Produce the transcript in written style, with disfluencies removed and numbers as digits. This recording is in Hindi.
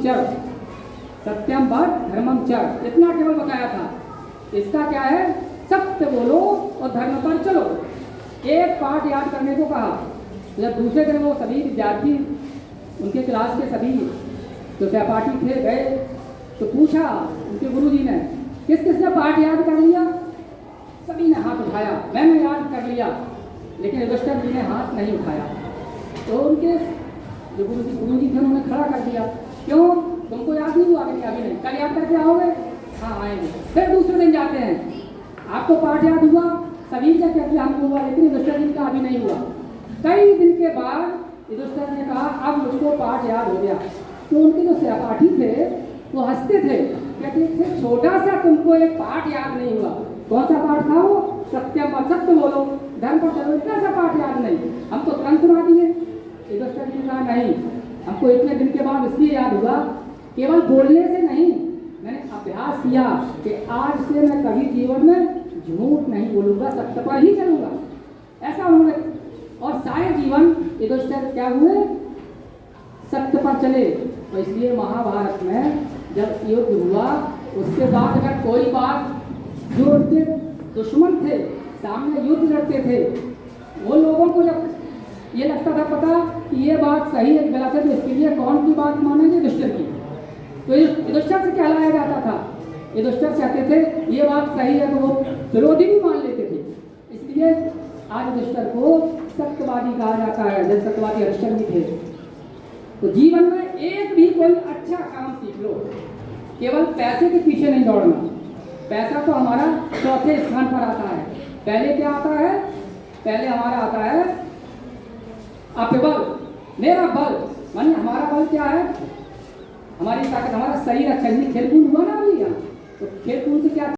चर, सत्यम वद धर्मम चर, इतना केवल बताया था। इसका क्या है, सत्य बोलो और धर्म पर चलो। एक पाठ याद करने को कहा। जब दूसरे दिन वो सभी विद्यार्थी, उनके क्लास के सभी जो सहपाठी थे गए, तो पूछा उनके गुरुजी ने, किस किसने पाठ याद कर लिया? सभी ने हाथ उठाया, मैंने याद कर लिया। लेकिन युधिष्ठिर जी ने हाथ नहीं उठाया। तो उनके जो गुरुजी थे उन्होंने खड़ा कर दिया, क्यों, तुमको याद नहीं हुआ? कि अभी नहीं, कल याद करके आओगे? हाँ आएंगे। फिर दूसरे दिन जाते हैं, आपको पाठ याद हुआ? सभी का क्या किया, हमको हुआ, लेकिन युधिष्ठिर जी का अभी नहीं हुआ। कई दिन के बाद युधिष्ठिर ने कहा अब मुझको पाठ याद हो गया। तो उनके जो सहपाठी थे वो हंसते थे, कहते थे छोटा सा तुमको एक पाठ याद नहीं हुआ। कौन सा पाठ था वो? सत्यम वद, सत्य बोलो, धर्म पर चलो, इतना सा पाठ याद नहीं, हम तो तुरंत सुना दिए। युधिष्ठिर जी ने कहा नहीं, हमको इतने दिन के बाद इसलिए याद हुआ, केवल बोलने से नहीं, मैंने अभ्यास किया कि आज से मैं कभी जीवन में झूठ नहीं बोलूँगा, सत्य पर ही चलूँगा। ऐसा उन्होंने, और सारे जीवन युधिष्ठिर क्या हुए, सत्य पर चले। तो इसलिए महाभारत में जब युद्ध हुआ उसके बाद अगर कोई बात, जो उनके दुश्मन थे सामने युद्ध लड़ते थे, वो लोगों को जब ये लगता था पता कि ये बात सही है गलत है, तो इसके लिए कौन की बात मानेंगे? युधिष्ठिर की। तो युधिष्ठिर से कहलाया जाता था। युधिष्ठिर चाहते थे ये बात सही है तो वो विरोधी भी मान लेते थे। इसलिए आज युधिष्ठिर को सत्यवादी कहा जाता है, जब सत्यवादी हरिश्चंद्र भी थे। तो जीवन में एक भी कोई अच्छा काम सीख लो, केवल पैसे के पीछे नहीं दौड़ना। पैसा तो हमारा चौथे स्थान पर आता है। पहले क्या आता है? पहले हमारा आता है अपबल, मेरा बल, मानिए हमारा बल क्या है? हमारी ताकत, हमारा शरीर अच्छा, खेल कूद हुआ ना अभी यहाँ,